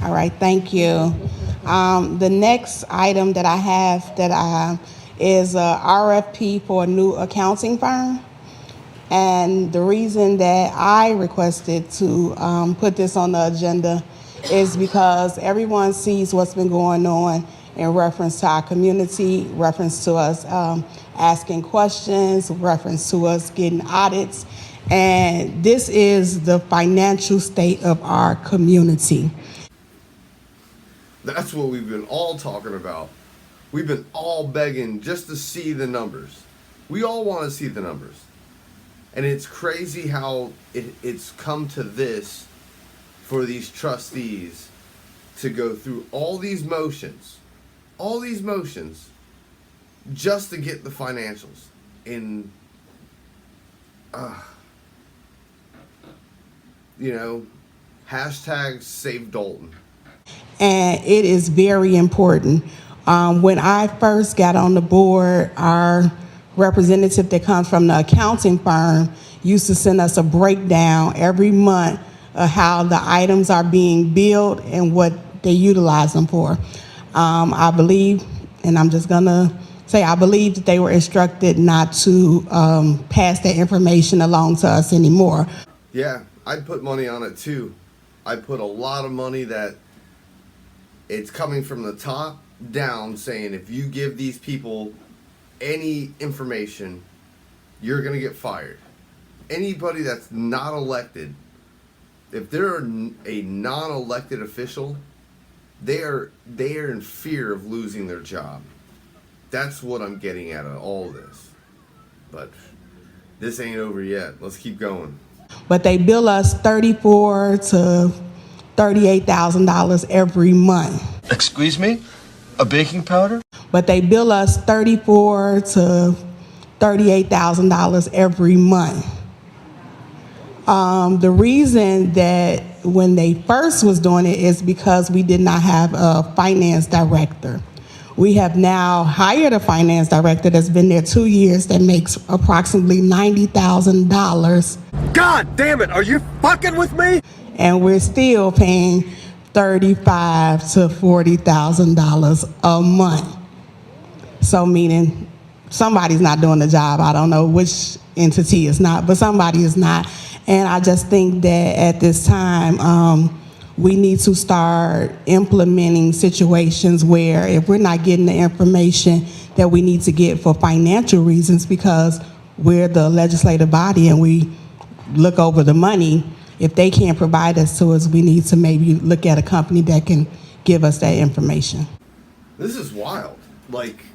All right, thank you. The next item that I have is a RFP for a new accounting firm. And the reason that I requested to put this on the agenda is because everyone sees what's been going on in reference to our community, reference to us asking questions, reference to us getting audits. And this is the financial state of our community. That's what we've been all talking about. We've been all begging just to see the numbers. We all want to see the numbers. And it's crazy how it's come to this for these trustees to go through all these motions, just to get the financials. And, hashtag save Dolton. And it is very important. When I first got on the board, our representative that comes from the accounting firm used to send us a breakdown every month of how the items are being billed and what they utilize them for. I believe, and I'm just gonna say, I believe that they were instructed not to pass that information along to us anymore. Yeah, I'd put money on it too. I put a lot of money that it's coming from the top down saying if you give these people any information, you're going to get fired. Anybody that's not elected, if they're a non-elected official, they are in fear of losing their job. That's what I'm getting at all this. But this ain't over yet. Let's keep going. But they bill us $34,000 to $38,000 every month. Excuse me? A baking powder? But they bill us $34,000 to $38,000 every month. The reason that when they first was doing it is because we did not have a finance director. We have now hired a finance director that's been there 2 years that makes approximately $90,000. God damn it, are you fucking with me? And we're still paying $35,000 to $40,000 a month. So meaning somebody's not doing the job. I don't know which entity is not, but somebody is not. And I just think that at this time, we need to start implementing situations where if we're not getting the information that we need to get for financial reasons, because we're the legislative body and we look over the money, if they can't provide us to us, we need to maybe look at a company that can give us that information. This is wild. Like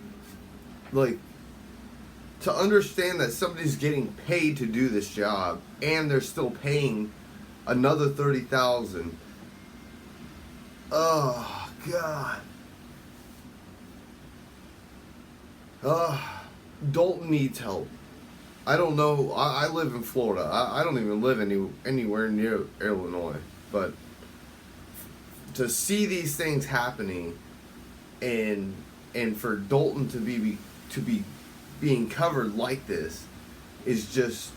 to understand that somebody's getting paid to do this job and they're still paying another $30,000. Oh God. Dolton needs help. I don't know. I live in Florida. I don't even live anywhere near Illinois. But to see these things happening, and for Dolton to be being covered like this, is just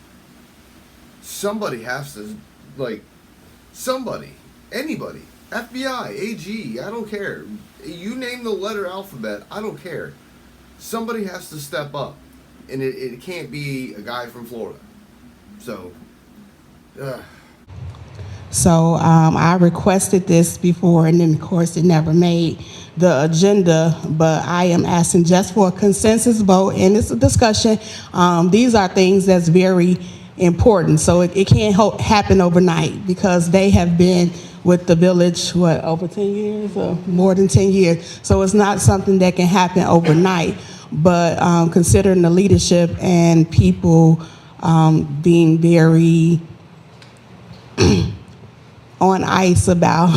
somebody has to, like, somebody, anybody, FBI, AG, I don't care. You name the letter alphabet, I don't care. Somebody has to step up. And it can't be a guy from Florida. So, I requested this before, and then of course it never made the agenda, but I am asking just for a consensus vote, and it's a discussion. These are things that's very important, so it can't happen overnight, because they have been with the village, over 10 years or more than 10 years. So it's not something that can happen overnight. But considering the leadership and people being very on ice about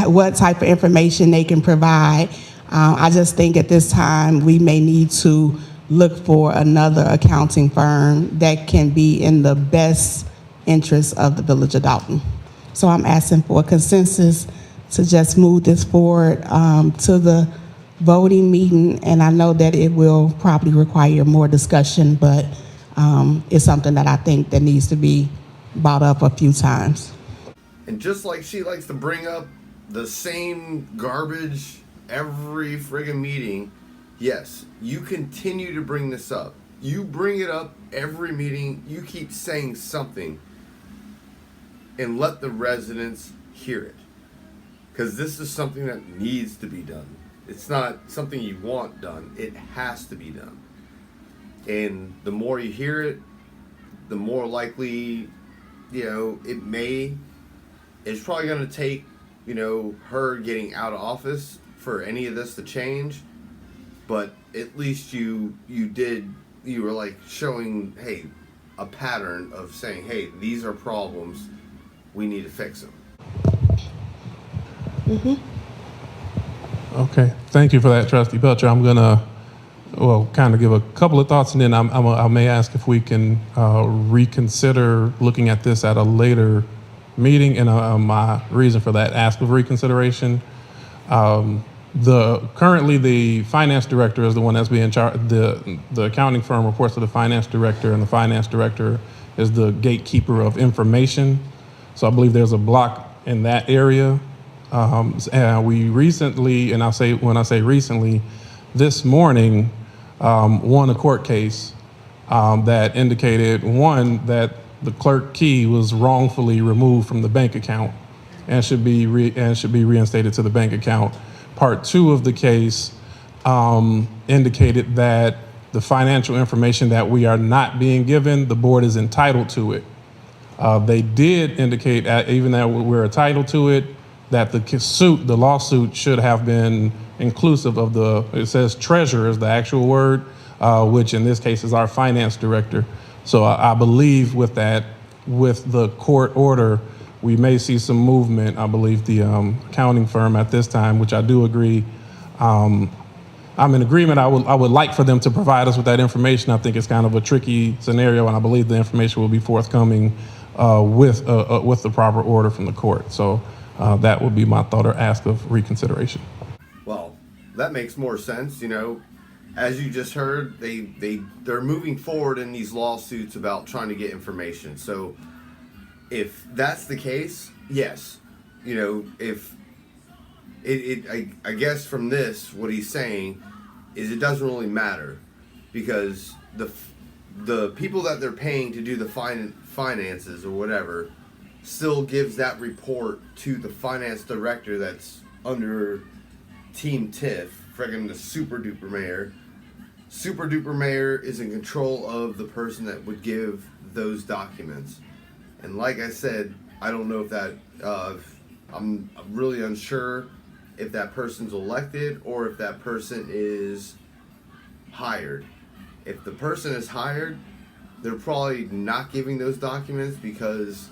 what type of information they can provide, I just think at this time we may need to look for another accounting firm that can be in the best interest of the village of Dolton. So I'm asking for a consensus to just move this forward to the voting meeting, and I know that it will probably require more discussion, but it's something that I think that needs to be brought up a few times. and just like she likes to bring up the same garbage every friggin' meeting, yes, you continue to bring this up. You bring it up every meeting. You keep saying something and let the residents hear it. Because this is something that needs to be done. It's not something you want done. It has to be done. And the more you hear it, the more likely, it's probably going to take, her getting out of office for any of this to change. But at least you were like showing, hey, a pattern of saying, hey, these are problems, we need to fix them. Okay, thank you for that, Trustee Belcher. I'm gonna, kind of give a couple of thoughts, and then I may ask if we can reconsider looking at this at a later meeting. And my reason for that ask of reconsideration, currently the finance director is the one that's being in charge. The accounting firm reports to the finance director, and the finance director is the gatekeeper of information. So I believe there's a block in that area. And we recently, and when I say recently, this morning, won a court case that indicated, one, that the clerk key was wrongfully removed from the bank account and should be reinstated to the bank account. Part two of the case indicated that the financial information that we are not being given, the board is entitled to it. They did indicate, even that we're entitled to it, that the lawsuit should have been inclusive of it says treasurer is the actual word, which in this case is our finance director. So I believe with the court order, we may see some movement. I believe the accounting firm at this time, which I do agree, I'm in agreement. I would like for them to provide us with that information. I think it's kind of a tricky scenario, and I believe the information will be forthcoming with the proper order from the court. So that would be my thought or ask of reconsideration. Well, that makes more sense. As you just heard, they're moving forward in these lawsuits about trying to get information. So if that's the case, yes, if I guess from this, what he's saying is it doesn't really matter, because the people that they're paying to do the finances or whatever still gives that report to the finance director that's under Team Tiff, friggin' the super duper mayor. Super duper mayor is in control of the person that would give those documents. And like I said, I don't know if that, I'm really unsure if that person's elected or if that person is hired. If the person is hired, they're probably not giving those documents because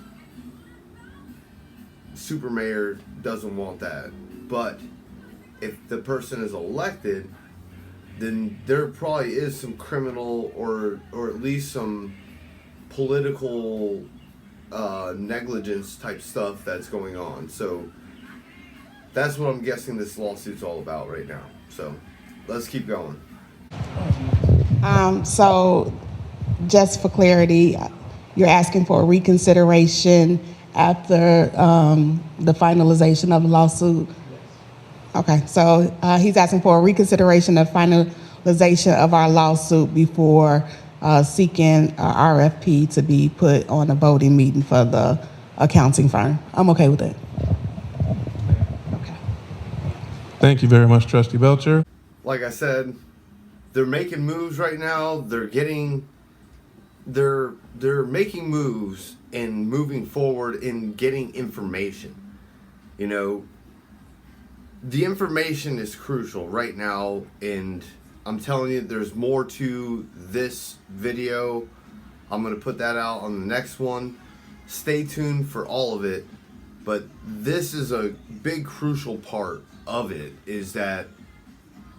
super mayor doesn't want that. But if the person is elected, then there probably is some criminal or at least some political negligence type stuff that's going on. So that's what I'm guessing this lawsuit's all about right now. So let's keep going. So just for clarity, you're asking for a reconsideration after the finalization of the lawsuit? Okay, so he's asking for a reconsideration of finalization of our lawsuit before seeking RFP to be put on a voting meeting for the accounting firm. I'm okay with that. Okay. Thank you very much, Trustee Belcher. Like I said, they're making moves right now. They're making moves and moving forward in getting information. The information is crucial right now, and I'm telling you, there's more to this video. I'm going to put that out on the next one. Stay tuned for all of it. But this is a big crucial part of it, is that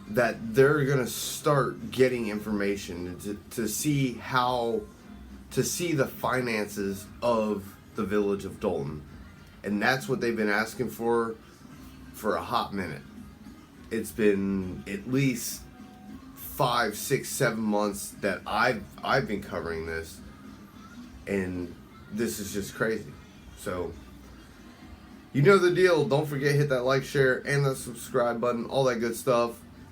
they're going to start getting information to see the finances of the village of Dolton. And that's what they've been asking for a hot minute. It's been at least 5, 6, 7 months that I've been covering this, and this is just crazy. So You know the deal. Don't forget, hit that like, share, and the subscribe button. All that good stuff.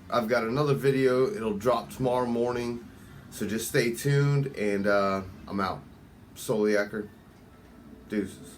I've got another video. It'll drop tomorrow morning. So just stay tuned, and I'm out. Soliaker. Deuces.